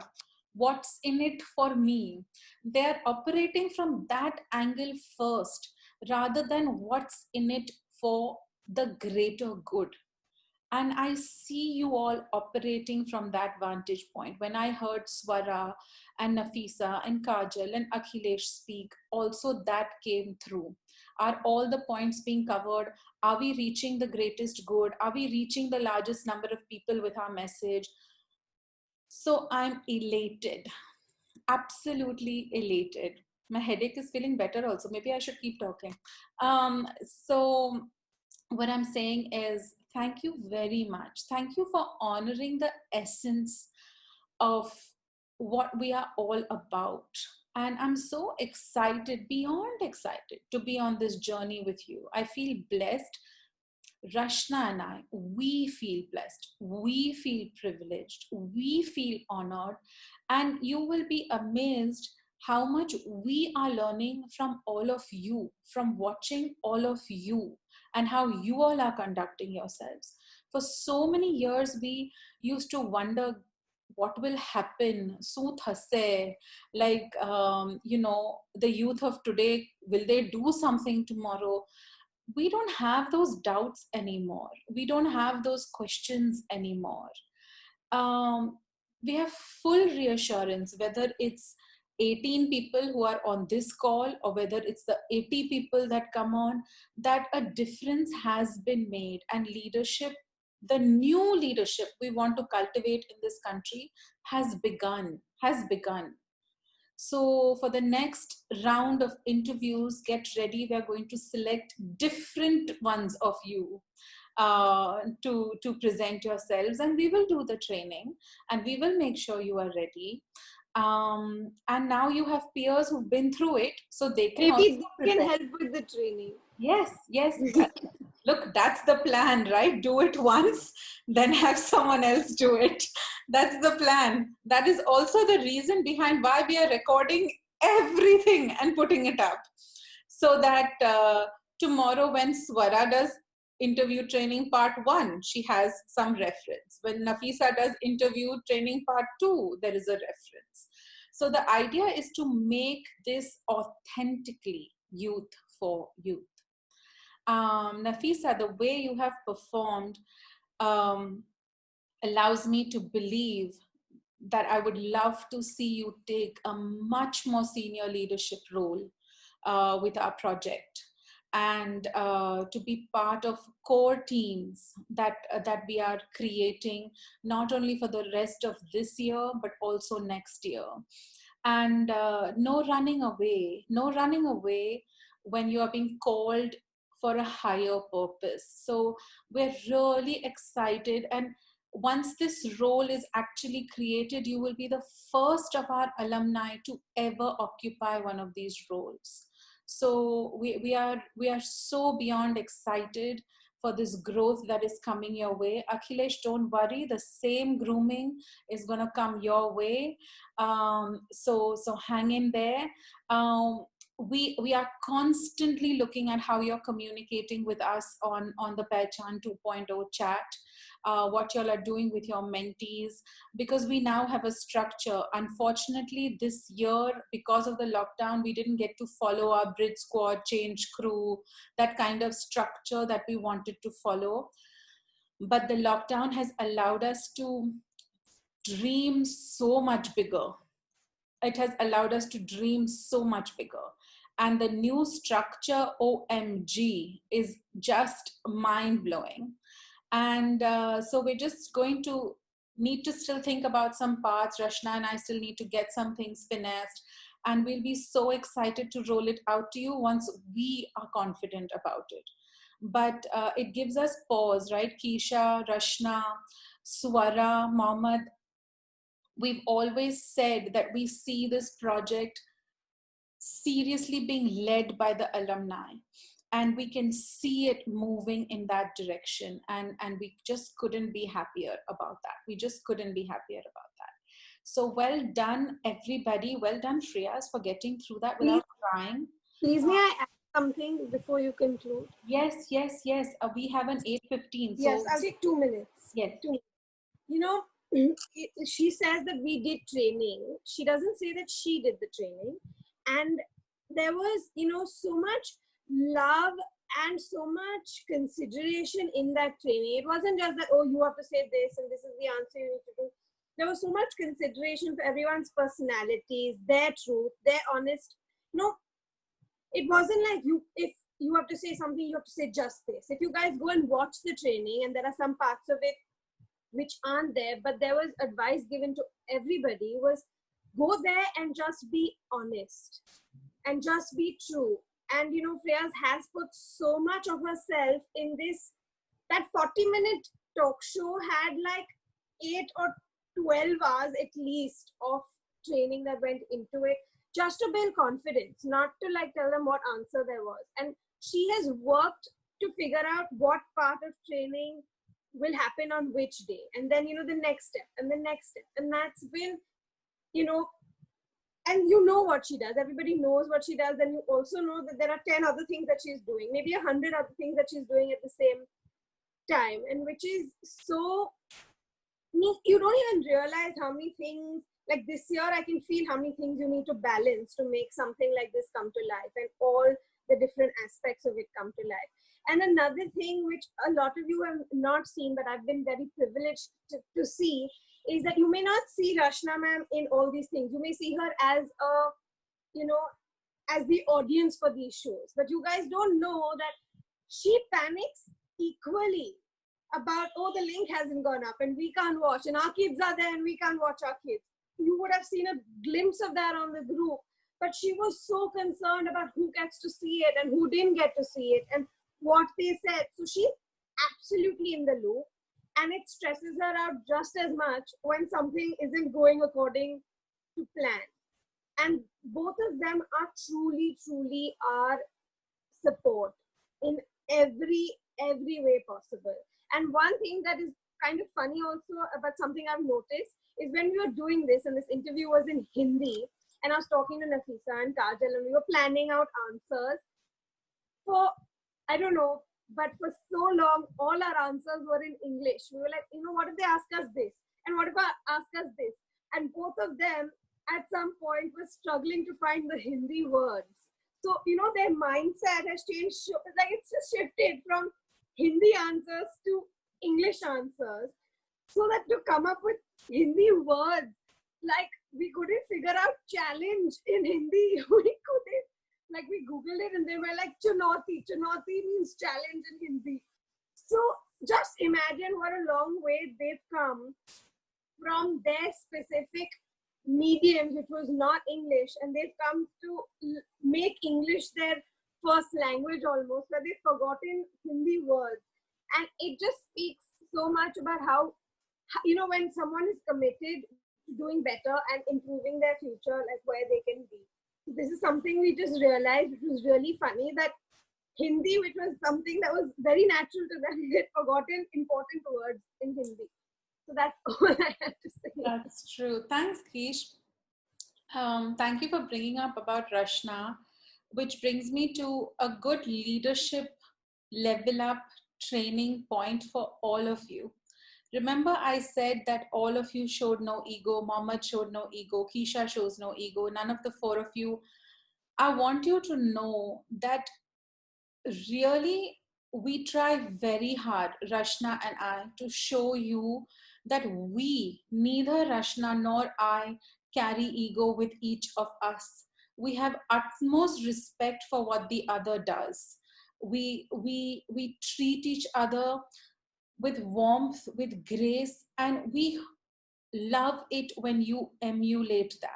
what's in it for me? They're operating from that angle first rather than what's in it for the greater good. And I see you all operating from that vantage point. When I heard Swara and Nafisa and Kajal and Akhilesh speak, also that came through. Are all the points being covered? Are we reaching the greatest good? Are we reaching the largest number of people with our message? So I'm elated, absolutely elated. My headache is feeling better also. Maybe I should keep talking. So what I'm saying is thank you very much. Thank you for honoring the essence of what we are all about. And I'm so excited, beyond excited, to be on this journey with you. I feel blessed. Rashna and I, we feel blessed, we feel privileged, we feel honored, and you will be amazed how much we are learning from all of you, from watching all of you, and how you all are conducting yourselves. For so many years, we used to wonder what will happen, Soot Hasse, like, the youth of today, will they do something tomorrow? We don't have those doubts anymore. We don't have those questions anymore. We have full reassurance, whether it's 18 people who are on this call or whether it's the 80 people that come on, that a difference has been made. And leadership, the new leadership we want to cultivate in this country has begun. So for the next round of interviews, get ready. We're going to select different ones of you to present yourselves, and we will do the training and we will make sure you are ready. And now you have peers who've been through it, so they can Maybe also they can prepare. help with the training. Yes. Look, that's the plan, right? Do it once, then have someone else do it. That's the plan. That is also the reason behind why we are recording everything and putting it up. So that tomorrow when Swara does interview training part 1, she has some reference. When Nafisa does interview training part 2, there is a reference. So the idea is to make this authentically youth for youth. Nafisa, the way you have performed allows me to believe that I would love to see you take a much more senior leadership role with our project, and to be part of core teams that we are creating, not only for the rest of this year, but also next year. And no running away when you are being called for a higher purpose. So we're really excited, and once this role is actually created, you will be the first of our alumni to ever occupy one of these roles. So we are so beyond excited for this growth that is coming your way. Akhilesh, don't worry, the same grooming is going to come your way. So hang in there. We are constantly looking at how you're communicating with us on the Pehchan 2.0 chat, what y'all are doing with your mentees, because we now have a structure. Unfortunately, this year, because of the lockdown, we didn't get to follow our bridge squad, change crew, that kind of structure that we wanted to follow. But the lockdown has allowed us to dream so much bigger. It has allowed us to dream so much bigger. And the new structure, OMG, is just mind-blowing. And so we're just going to need to still think about some parts. Rashna and I still need to get some things finessed. And we'll be so excited to roll it out to you once we are confident about it. But it gives us pause, right? Keisha, Rashna, Swara, Mohammed, we've always said that we see this project seriously being led by the alumni, and we can see it moving in that direction, and we just couldn't be happier about that. So well done, everybody. Well done, Friyas, for getting through that without crying. Please, may I add something before you conclude? Yes. We have an 8:15. Yes, So I'll take 2 minutes. yes. 2 minutes. You know, she says that we did training. She doesn't say that she did the training. And there was, so much love and so much consideration in that training. It wasn't just that, oh, you have to say this and this is the answer you need to do. There was so much consideration for everyone's personalities, their truth, their honest. It wasn't like if you have to say something, you have to say just this. If you guys go and watch the training, and there are some parts of it which aren't there, but there was advice given to everybody, was go there and just be honest and just be true. And Freya has put so much of herself in this. That 40-minute talk show had like 8 or 12 hours at least of training that went into it, just to build confidence, not to like tell them what answer there was. And she has worked to figure out what part of training will happen on which day, and then the next step and the next step. And that's been, and what she does. Everybody knows what she does. And you also know that there are 10 other things that she's doing, maybe 100 other things that she's doing at the same time, and which is so, you don't even realize how many things. Like this year, I can feel how many things you need to balance to make something like this come to life, and all the different aspects of it come to life. And another thing which a lot of you have not seen, but I've been very privileged to see, is that you may not see Rashna ma'am in all these things. You may see her as as the audience for these shows, but you guys don't know that she panics equally about, oh, the link hasn't gone up and we can't watch, and our kids are there and we can't watch our kids. You would have seen a glimpse of that on the group, but she was so concerned about who gets to see it and who didn't get to see it and what they said. So she's absolutely in the loop, and it stresses her out just as much when something isn't going according to plan. And both of them are truly our support in every way possible. And one thing that is kind of funny also about something I've noticed is when we were doing this, and this interview was in Hindi, and I was talking to Nafisa and Kajal, and we were planning out answers for, I don't know, but for so long, all our answers were in English. We were like, what if they ask us this? And what if I ask us this? And both of them at some point were struggling to find the Hindi words. So, their mindset has changed. Like, it's just shifted from Hindi answers to English answers. So that to come up with Hindi words, like, we couldn't figure out challenge in Hindi. We couldn't. Like, we Googled it and they were like, Chunauti. Chunauti means challenge in Hindi. So just imagine what a long way they've come from their specific medium, which was not English, and they've come to make English their first language almost, where they've forgotten Hindi words. And it just speaks so much about how, when someone is committed to doing better and improving their future, like where they can be. This is something we just realized, which was really funny, that Hindi, which was something that was very natural to them, they'd forgotten important words in Hindi. So that's all I have to say. That's true. Thanks, Kish. Thank you for bringing up about Rashna, which brings me to a good leadership level up training point for all of you. Remember, I said that all of you showed no ego. Mohammed showed no ego. Keisha shows no ego. None of the four of you. I want you to know that really we try very hard, Rashna and I, to show you that we, neither Rashna nor I, carry ego with each of us. We have utmost respect for what the other does. We treat each other with warmth, with grace, and we love it when you emulate that,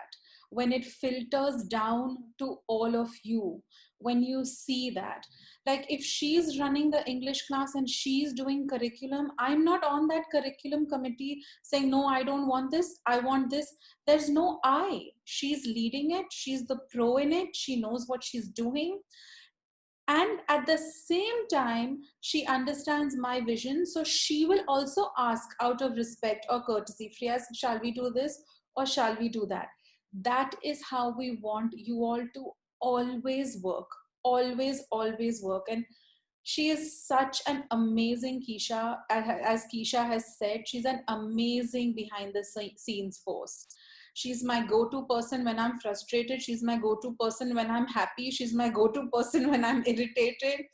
when it filters down to all of you, when you see that. Like, if she's running the English class and she's doing curriculum, I'm not on that curriculum committee saying, no, I don't want this, I want this. There's no I. She's leading it. She's the pro in it. She knows what she's doing. And at the same time, she understands my vision. So she will also ask out of respect or courtesy, Friyas, shall we do this or shall we do that? That is how we want you all to always work. always, always work. And she is such an amazing Keisha, as Keisha has said, she's an amazing behind the scenes force. She's my go-to person when I'm frustrated. She's my go-to person when I'm happy. She's my go-to person when I'm irritated.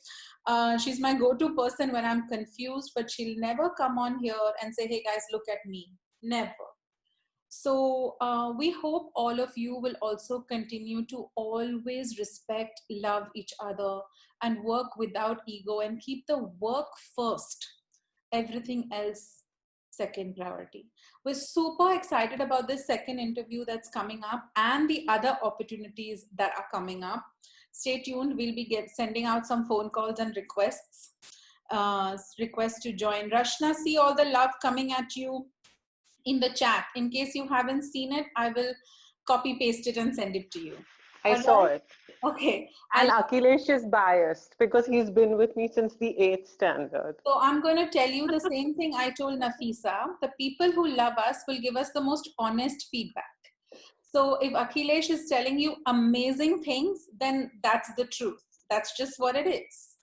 She's my go-to person when I'm confused, but she'll never come on here and say, hey guys, look at me. Never. So we hope all of you will also continue to always respect, love each other, and work without ego, and keep the work first, everything else second priority. We're super excited about this second interview that's coming up and the other opportunities that are coming up. Stay tuned. We'll be sending out some phone calls and requests to join. Rashna, see all the love coming at you in the chat. In case you haven't seen it, I will copy paste it and send it to you. I saw it. Okay. And Akhilesh is biased because he's been with me since the 8th standard. So I'm going to tell you the same thing I told Nafisa. The people who love us will give us the most honest feedback. So if Akhilesh is telling you amazing things, then that's the truth. That's just what it is.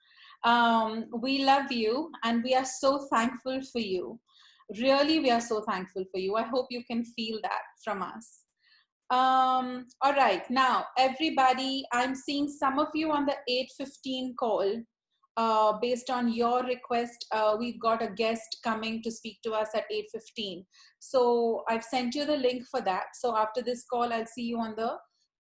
We love you and we are so thankful for you. Really, we are so thankful for you. I hope you can feel that from us. All right, now everybody, I'm seeing some of you on the 8:15 call. Based on your request, we've got a guest coming to speak to us at 8:15. So I've sent you the link for that. So after this call, I'll see you on the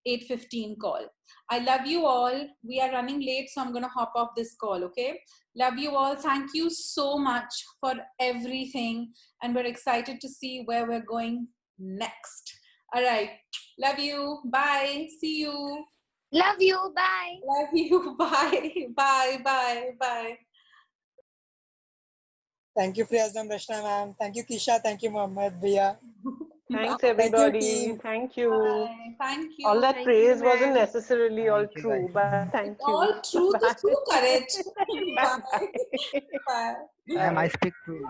8:15 call. I love you all. We are running late, so I'm going to hop off this call, okay? Love you all. Thank you so much for everything. And we're excited to see where we're going next. All right. Love you. Bye. See you. Love you. Bye. Love you. Bye. Bye. Bye. Bye. Thank you, Priyasam, Rashna ma'am. Thank you, Kisha. Thank you, Mohammed, Bia. Thanks, everybody. team. Thank you. Bye. Thank you. All that Thank praise you, wasn't ma'am. necessarily all Thank you, true, guys. but thank you. All truth is Bye. true, correct. Bye. Bye. Bye. Ma'am, I speak true.